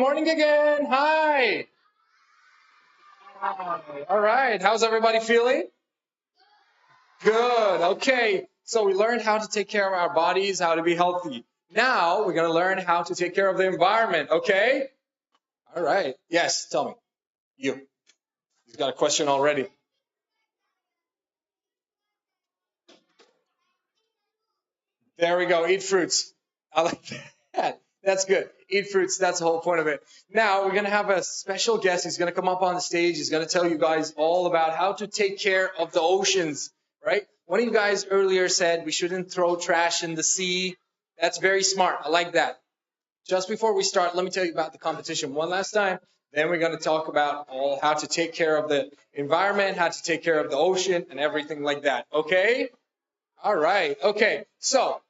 morning again. Hi. Hi. All right. How's everybody feeling? Good. Okay. So we learned how to take care of our bodies, how to be healthy. Now we're going to learn how to take care of the environment. Okay. All right. Yes. Tell me. You. You've got a question already. There we go. Eat fruits. I like that. That's good. Eat fruits. That's the whole point of it. Now we're going to have a special guest. He's going to come up on the stage. He's going to tell you guys all about how to take care of the oceans, right? One of you guys earlier said we shouldn't throw trash in the sea. That's very smart. I like that. Just before we start, let me tell you about the competition one last time. Then we're going to talk about all how to take care of the environment, how to take care of the ocean, and everything like that. Okay? All right. Okay. So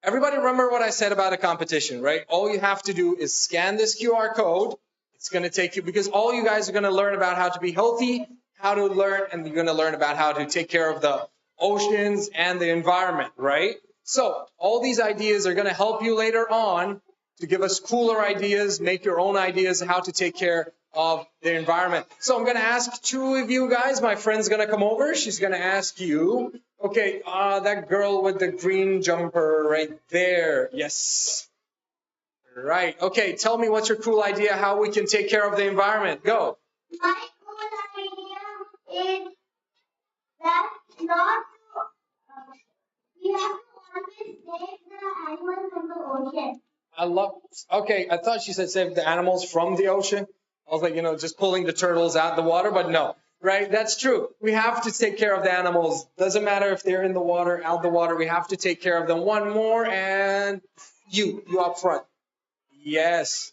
everybody remember what I said about a competition, right? All you have to do is scan this QR code. It's going to take you, because all you guys are going to learn about how to be healthy, how to learn, and you're going to learn about how to take care of the oceans and the environment, right? So all these ideas are going to help you later on to give us cooler ideas, make your own ideas how to take care of the environment. So I'm going to ask two of you guys. My friend's going to come over. She's going to ask you, okay, that girl with the green jumper right there. Yes. Right. Okay, tell me what's your cool idea how we can take care of the environment. Go. My cool idea is that not we have to always save the animals from the ocean. Okay, I thought she said save the animals from the ocean. I was like, just pulling the turtles out of the water, but no, right? That's true. We have to take care of the animals. Doesn't matter if they're in the water, out the water. We have to take care of them. One more, and you up front. Yes,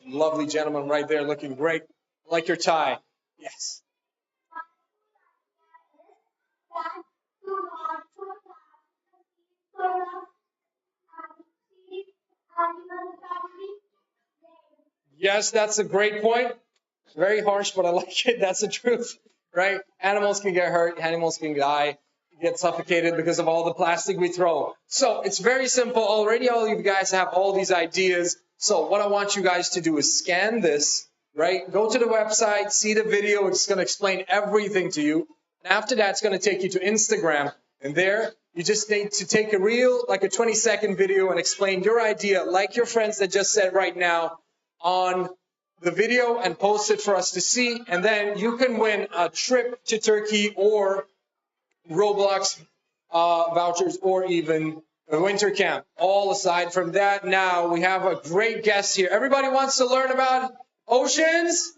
lovely gentleman right there, looking great. I like your tie. Yes. Yes, that's a great point. Very harsh, but I like it. That's the truth, right? Animals can get hurt. Animals can die, get suffocated because of all the plastic we throw. So it's very simple. Already all you guys have all these ideas. So what I want you guys to do is scan this, right? Go to the website, see the video. It's going to explain everything to you. And after that, it's going to take you to Instagram. And there, you just need to take a reel, like a 20-second video, and explain your idea, like your friends that just said right now, on the video, and post it for us to see. And then you can win a trip to Turkey or Roblox vouchers, or even a winter camp. All aside from that, now we have a great guest here. Everybody wants to learn about oceans?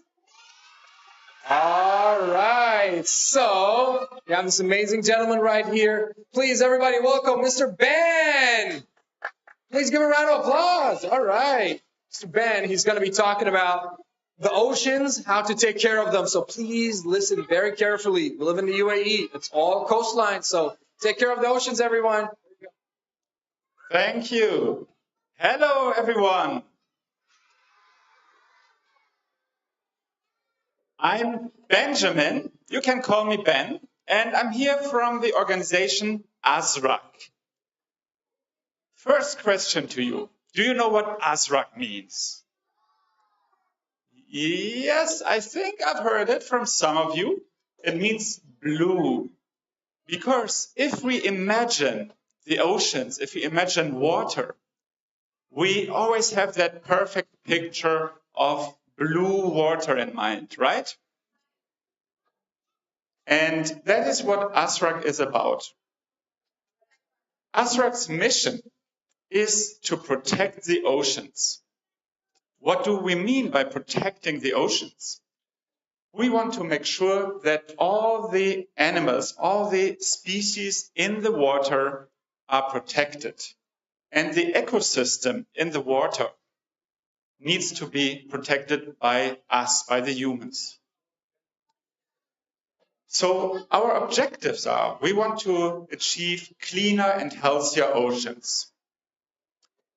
All right. So we have this amazing gentleman right here. Please, everybody, welcome Mr. Ben. Please give a round of applause. All right. Mr. Ben, he's going to be talking about the oceans, how to take care of them. So please listen very carefully. We live in the UAE. It's all coastline. So take care of the oceans, everyone. Thank you. Hello, everyone. I'm Benjamin. You can call me Ben. And I'm here from the organization ASRAC. First question to you. Do you know what ASRAC means? Yes, I think I've heard it from some of you. It means blue. Because if we imagine the oceans, if we imagine water, we always have that perfect picture of blue water in mind, right? And that is what ASRAC is about. ASRAC's mission is to protect the oceans. What do we mean by protecting the oceans? We want to make sure that all the animals, all the species in the water are protected. And the ecosystem in the water needs to be protected by us, by the humans. So our objectives are, we want to achieve cleaner and healthier oceans.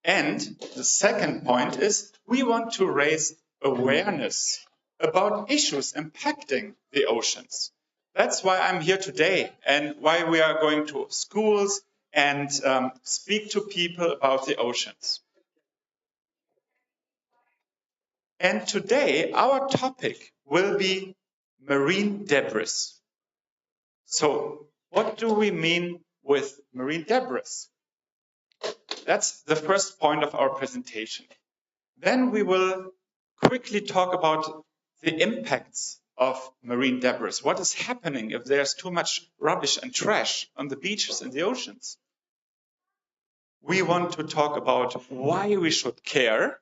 And the second point is, we want to raise awareness about issues impacting the oceans. That's why I'm here today, and why we are going to schools and speak to people about the oceans. And today our topic will be marine debris. So what do we mean with marine debris? That's the first point of our presentation. Then we will quickly talk about the impacts of marine debris. What is happening if there's too much rubbish and trash on the beaches and the oceans? We want to talk about why we should care.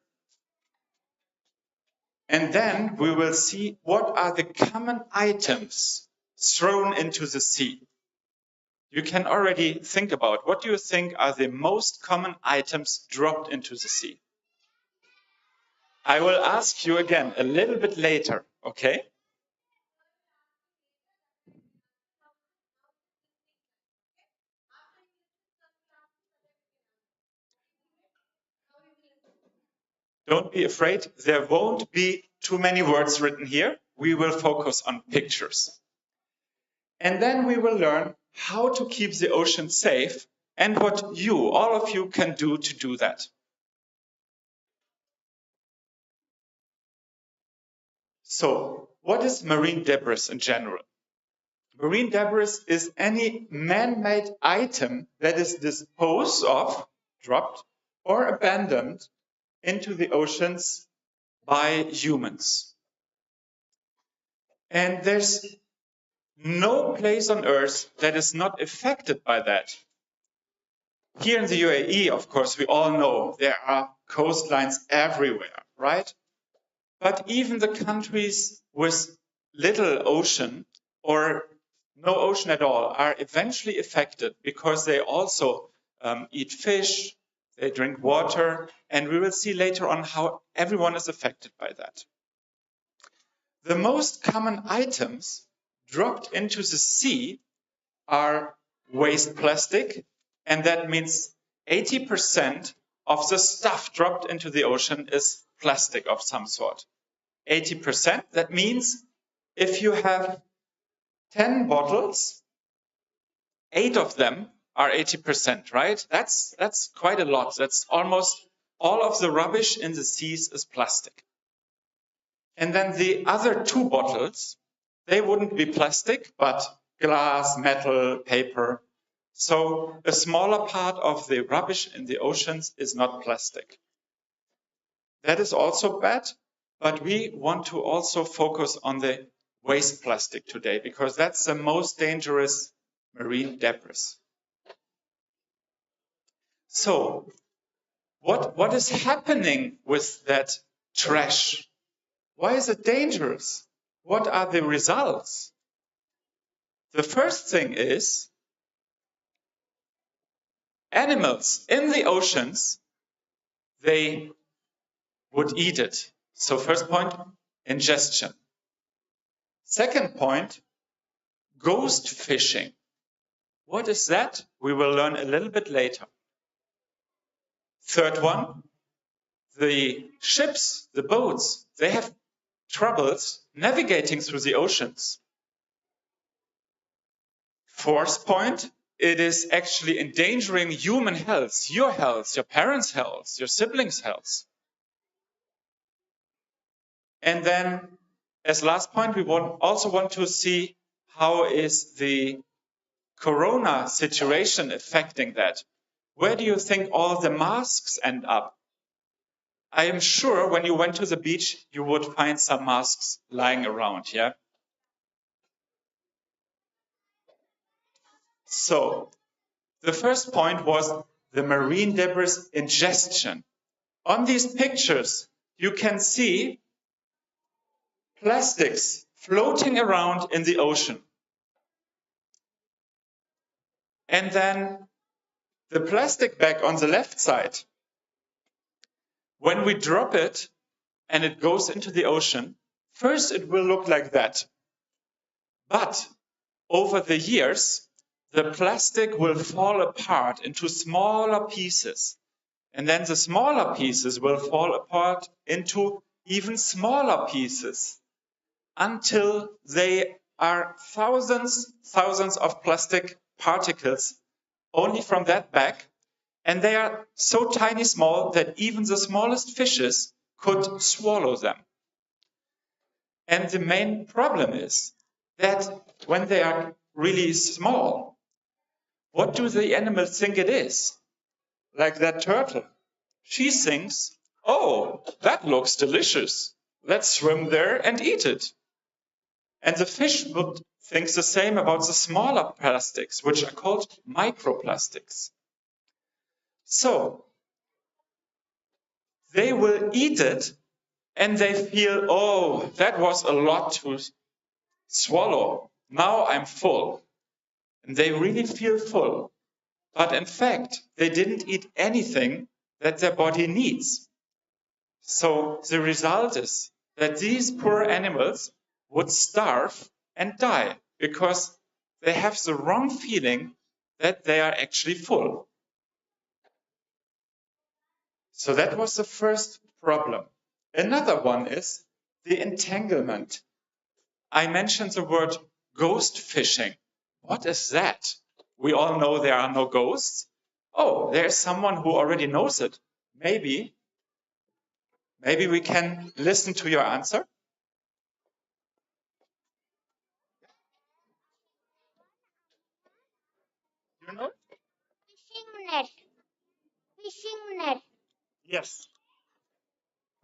And then we will see what are the common items thrown into the sea. You can already think about what do you think are the most common items dropped into the sea? I will ask you again a little bit later, okay? Don't be afraid, there won't be too many words written here. We will focus on pictures. And then we will learn how to keep the ocean safe and what you, all of you, can do to do that. So, what is marine debris in general? Marine debris is any man-made item that is disposed of, dropped, or abandoned into the oceans by humans. And there's no place on Earth that is not affected by that. Here in the UAE, of course, we all know there are coastlines everywhere, right? But even the countries with little ocean or no ocean at all are eventually affected because they also eat fish, they drink water, and we will see later on how everyone is affected by that. The most common items dropped into the sea are waste plastic, and that means 80% of the stuff dropped into the ocean is plastic of some sort. 80%, that means if you have 10 bottles, 8 of them are 80%, right? That's quite a lot. That's almost all of the rubbish in the seas is plastic. And then the other 2 bottles, they wouldn't be plastic, but glass, metal, paper. So a smaller part of the rubbish in the oceans is not plastic. That is also bad, but we want to also focus on the waste plastic today because that's the most dangerous marine debris. So what is happening with that trash? Why is it dangerous? What are the results? The first thing is animals in the oceans, they would eat it. So first point, ingestion. Second point, ghost fishing. What is that? We will learn a little bit later. Third one, the ships, the boats, they have troubles navigating through the oceans. Fourth point, it is actually endangering human health, your parents' health, your siblings' health. And then as last point, we also want to see how is the corona situation affecting that. Where do you think all the masks end up? I am sure when you went to the beach, you would find some masks lying around, yeah? So the first point was the marine debris ingestion. On these pictures, you can see plastics floating around in the ocean. And then the plastic bag on the left side, when we drop it and it goes into the ocean, first it will look like that. But over the years, the plastic will fall apart into smaller pieces. And then the smaller pieces will fall apart into even smaller pieces until they are thousands of plastic particles only from that bag. And they are so tiny small that even the smallest fishes could swallow them. And the main problem is that when they are really small, what do the animals think it is? Like that turtle. She thinks, oh, that looks delicious. Let's swim there and eat it. And the fish would think the same about the smaller plastics, which are called microplastics. So they will eat it and they feel, oh, that was a lot to swallow. Now I'm full. And they really feel full. But in fact, they didn't eat anything that their body needs. So the result is that these poor animals would starve and die because they have the wrong feeling that they are actually full. So that was the first problem. Another one is the entanglement. I mentioned the word ghost fishing. What is that? We all know there are no ghosts. Oh, there's someone who already knows it. Maybe we can listen to your answer. You know? Fishing net. Fishing net. Yes.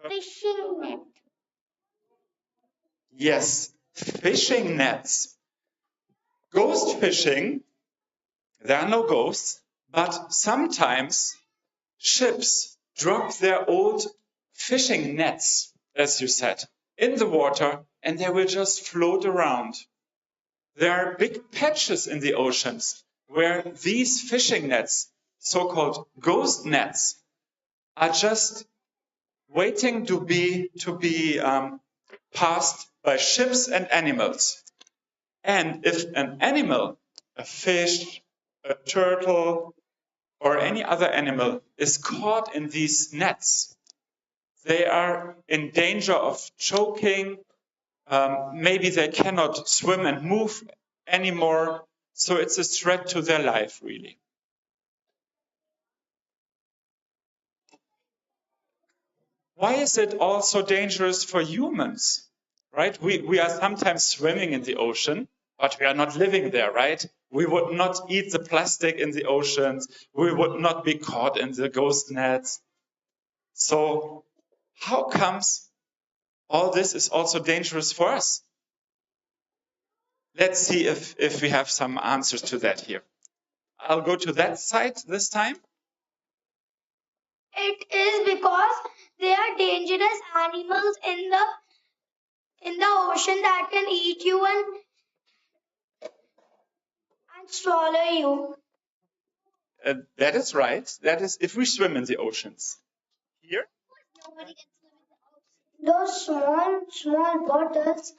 Fishing net. Yes, fishing nets. Ghost fishing, there are no ghosts, but sometimes ships drop their old fishing nets, as you said, in the water, and they will just float around. There are big patches in the oceans where these fishing nets, so-called ghost nets, are just waiting to be passed by ships and animals. And if an animal, a fish, a turtle, or any other animal is caught in these nets, they are in danger of choking. Maybe they cannot swim and move anymore. So it's a threat to their life, really. Why is it also dangerous for humans? Right? We are sometimes swimming in the ocean, but we are not living there, right? We would not eat the plastic in the oceans. We would not be caught in the ghost nets. So how comes all this is also dangerous for us? Let's see if we have some answers to that here. I'll go to that side this time. It is because they are dangerous animals in the ocean that can eat you and swallow you. That is right. That is if we swim in the oceans. Here? Those small bottles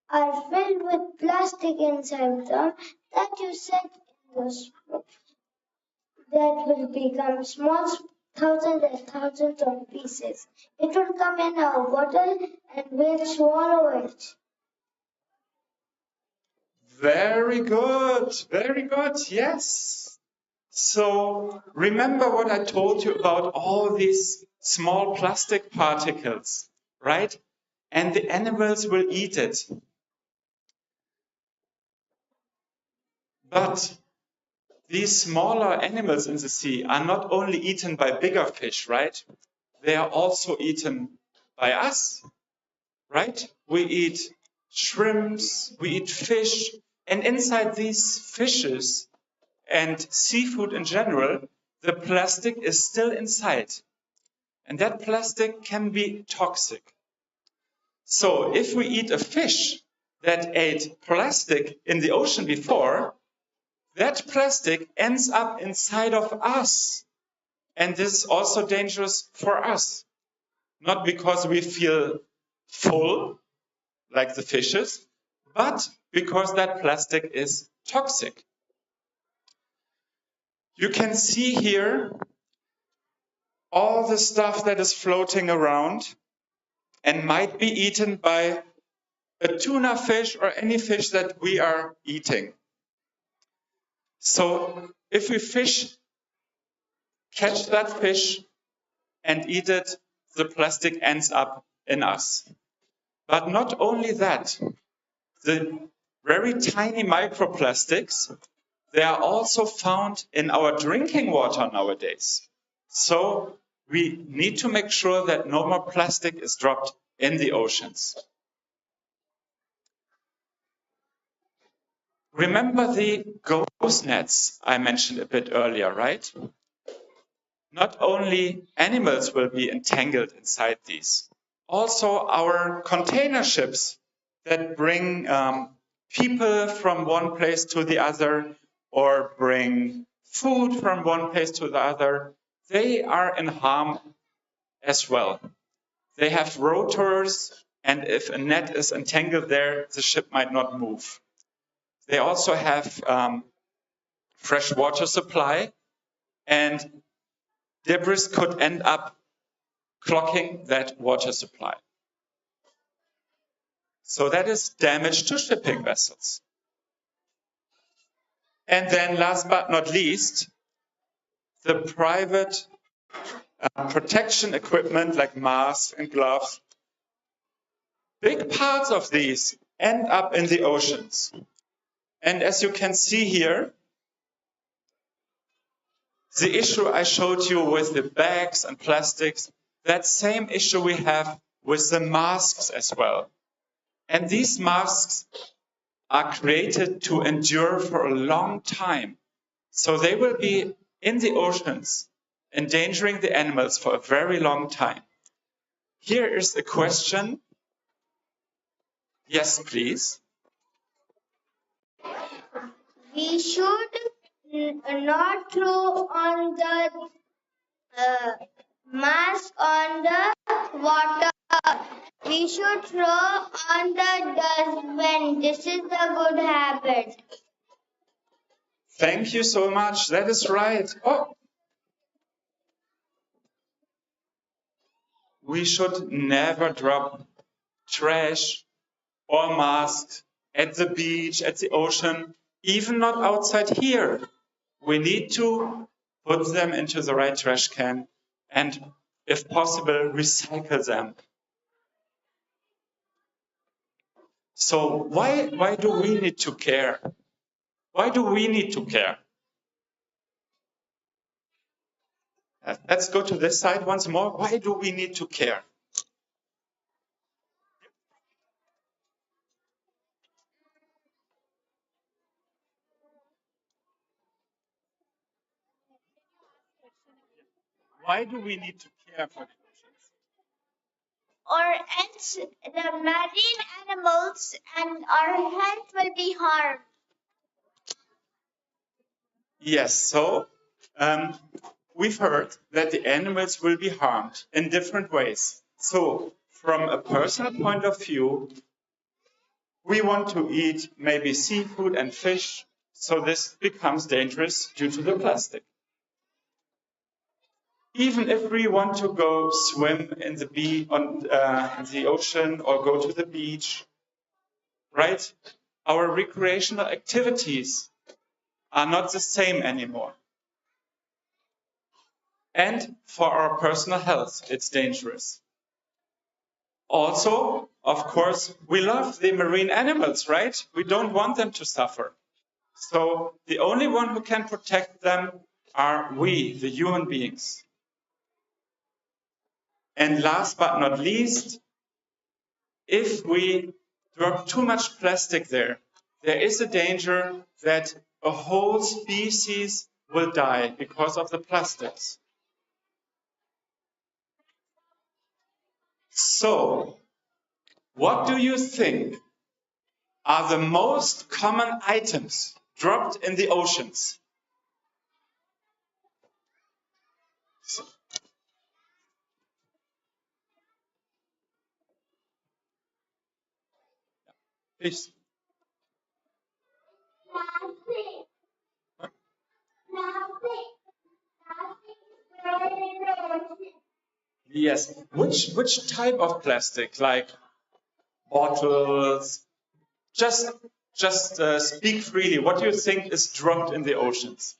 are filled with plastic inside them that you set in the smoke. That will become small, thousands and thousands of pieces. It will come in a bottle and we'll swallow it. Very good. Very good. Yes. So remember what I told you about all these small plastic particles, right? And the animals will eat it. But these smaller animals in the sea are not only eaten by bigger fish, right? They are also eaten by us, right? We eat shrimps, we eat fish, and inside these fishes and seafood in general, the plastic is still inside. And that plastic can be toxic. So if we eat a fish that ate plastic in the ocean before, that plastic ends up inside of us. And this is also dangerous for us. Not because we feel full, like the fishes, but because that plastic is toxic. You can see here all the stuff that is floating around and might be eaten by a tuna fish or any fish that we are eating. So if we catch that fish and eat it, the plastic ends up in us. But not only that, the very tiny microplastics, they are also found in our drinking water nowadays. So we need to make sure that no more plastic is dropped in the oceans. Remember the ghost nets I mentioned a bit earlier, right? Not only animals will be entangled inside these, also our container ships that bring people from one place to the other or bring food from one place to the other, they are in harm as well. They have rotors, and if a net is entangled there, the ship might not move. They also have fresh water supply, and debris could end up clogging that water supply. So that is damage to shipping vessels. And then last but not least, the private protection equipment like masks and gloves. Big parts of these end up in the oceans. And as you can see here, the issue I showed you with the bags and plastics, that same issue we have with the masks as well. And these masks are created to endure for a long time. So they will be in the oceans, endangering the animals for a very long time. Here is a question. Yes, please. We should not throw on the mask on the water. We should throw on the dustbin. This is the good habit. Thank you so much. That is right. Oh. We should never drop trash or masks at the beach, at the ocean, even not outside here. We need to put them into the right trash can and, if possible, recycle them. So why do we need to care? Why do we need to care? Let's go to this side once more. Why do we need to care? Why do we need to care for the oceans? Or else the marine animals and our health will be harmed. Yes, so we've heard that the animals will be harmed in different ways. So from a personal point of view, we want to eat maybe seafood and fish, so this becomes dangerous due to the plastic. Even if we want to go swim in the ocean or go to the beach, right? Our recreational activities are not the same anymore. And for our personal health, it's dangerous. Also, of course, we love the marine animals, right? We don't want them to suffer. So the only one who can protect them are we, the human beings. And last but not least, if we drop too much plastic there, there is a danger that a whole species will die because of the plastics. So, what do you think are the most common items dropped in the oceans? Please. Yes. Which type of plastic? Like bottles? Just speak freely. What do you think is dropped in the oceans?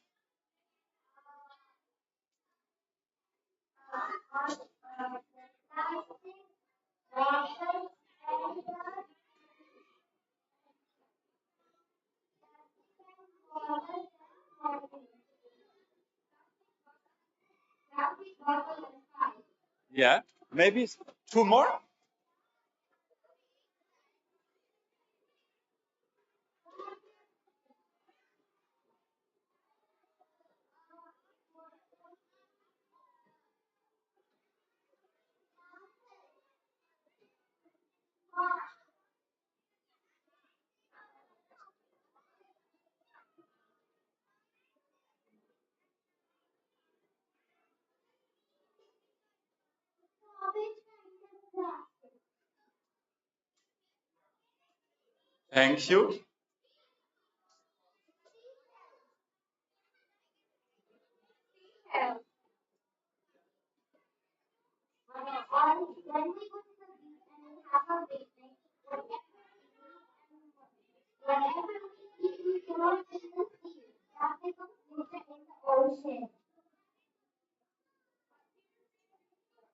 Yeah, maybe two more. Thank you.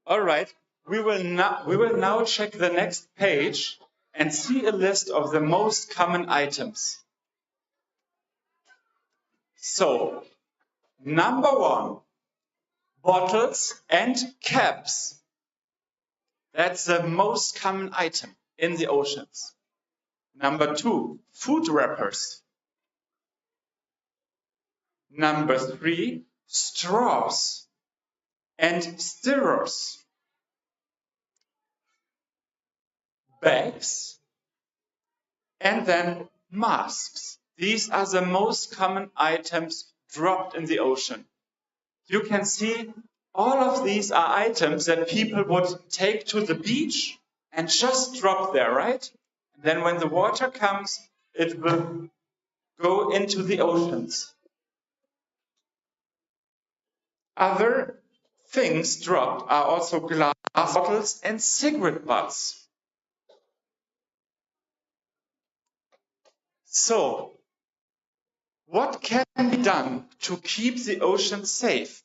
All right. We will now check the next page and see a list of the most common items. So, number one, bottles and caps. That's the most common item in the oceans. Number two, food wrappers. Number three, straws and stirrers. Bags, and then masks. These are the most common items dropped in the ocean. You can see all of these are items that people would take to the beach and just drop there, right? And then when the water comes, it will go into the oceans. Other things dropped are also glass bottles and cigarette butts. So, what can be done to keep the ocean safe?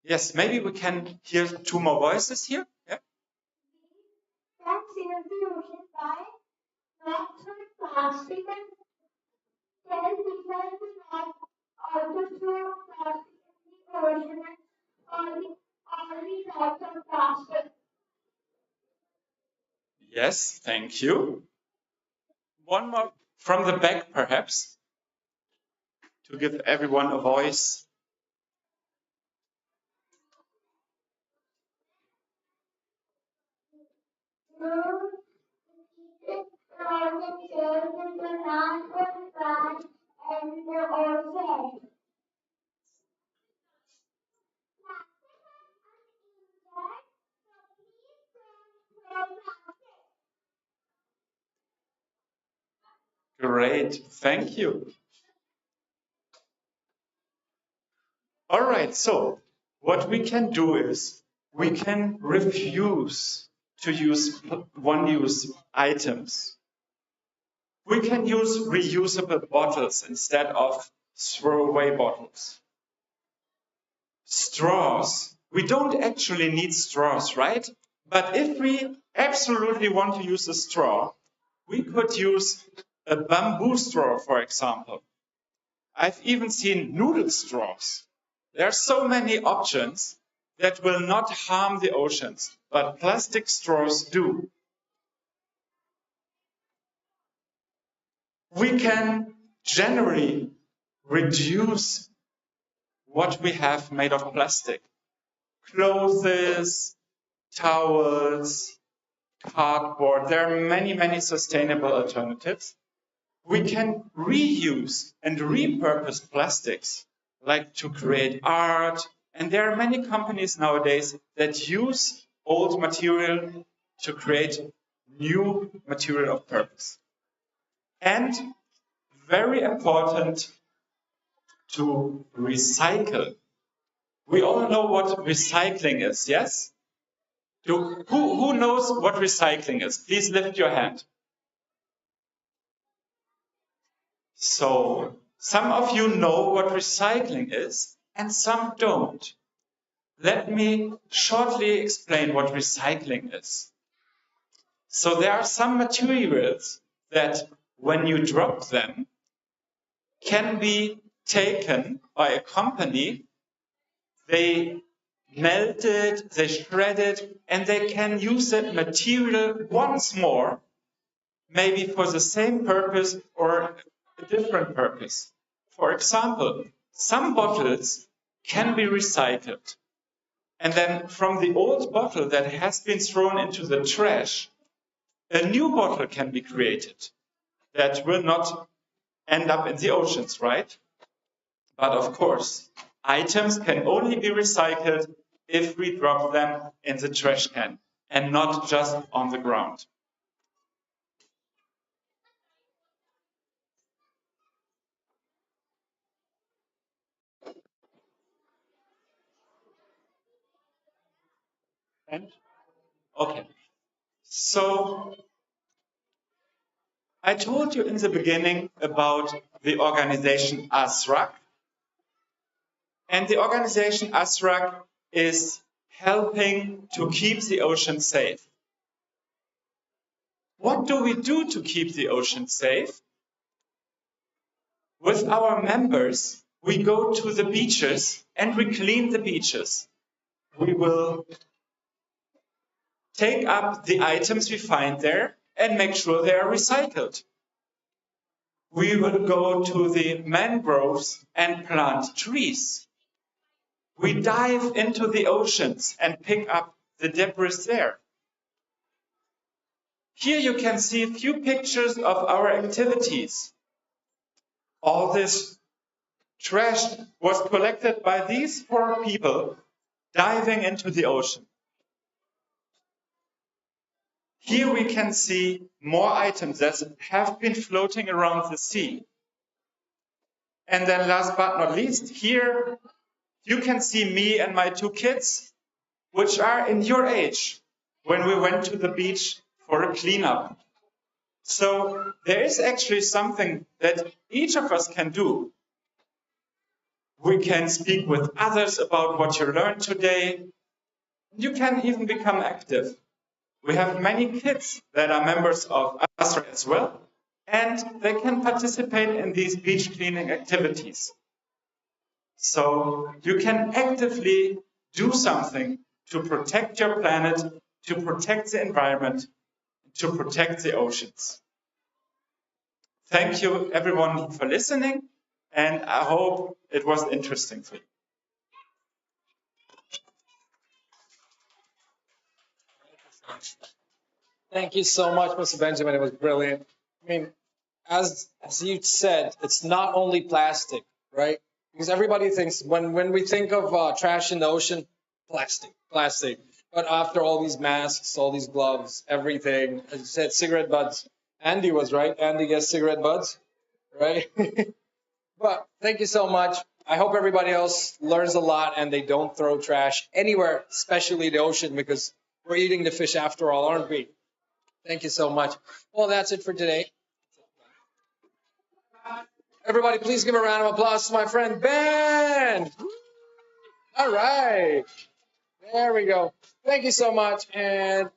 Yes, maybe we can hear two more voices here. Yeah. Can save the ocean by not throwing plastic and tell people to not also throw plastic in the ocean and all the types of plastic. Yes, thank you. One more from the back, perhaps, to give everyone a voice. No, the chairs in the land was bad and the ocean. Great, thank you. All right, so what we can do is we can refuse to use one-use items. We can use reusable bottles instead of throwaway bottles. Straws. We don't actually need straws, right? But if we absolutely want to use a straw, we could use a bamboo straw, for example. I've even seen noodle straws. There are so many options that will not harm the oceans, but plastic straws do. We can generally reduce what we have made of plastic. Clothes, towels, cardboard. There are many, many sustainable alternatives. We can reuse and repurpose plastics, like to create art. And there are many companies nowadays that use old material to create new material of purpose. And very important, to recycle. We all know what recycling is, yes? Who knows what recycling is? Please lift your hand. So, some of you know what recycling is, and some don't. let me shortly explain what recycling is. So there are some materials that when you drop them can be taken by a company. They melt it, they shred it, and they can use that material once more, maybe for the same purpose or a different purpose. For example, some bottles can be recycled. And then from the old bottle that has been thrown into the trash, a new bottle can be created that will not end up in the oceans, right? But of course, items can only be recycled if we drop them in the trash can and not just on the ground. Okay, so I told you in the beginning about the organization ASRAC. And the organization ASRAC is helping to keep the ocean safe. What do we do to keep the ocean safe? With our members, we go to the beaches and we clean the beaches. We will take up the items we find there and make sure they are recycled. We will go to the mangroves and plant trees. We dive into the oceans and pick up the debris there. Here you can see a few pictures of our activities. All this trash was collected by these 4 people diving into the ocean. Here we can see more items that have been floating around the sea. And then last but not least, here you can see me and my 2 kids, which are in your age when we went to the beach for a cleanup. So there is actually something that each of us can do. We can speak with others about what you learned today. You can even become active. We have many kids that are members of us as well, and they can participate in these beach cleaning activities. So you can actively do something to protect your planet, to protect the environment, to protect the oceans. Thank you everyone for listening, and I hope it was interesting for you. Thank you so much, Mr. Benjamin. It was brilliant. I mean, as you said, it's not only plastic, right? Because everybody thinks when we think of trash in the ocean, plastic. But after all these masks, all these gloves, everything, as you said, cigarette butts. Andy was right. Andy gets cigarette butts, right? But thank you so much. I hope everybody else learns a lot and they don't throw trash anywhere, especially the ocean, because we're eating the fish after all, aren't we? Thank you so much. Well, that's it for today. Everybody, please give a round of applause to my friend Ben. All right. There we go. Thank you so much. And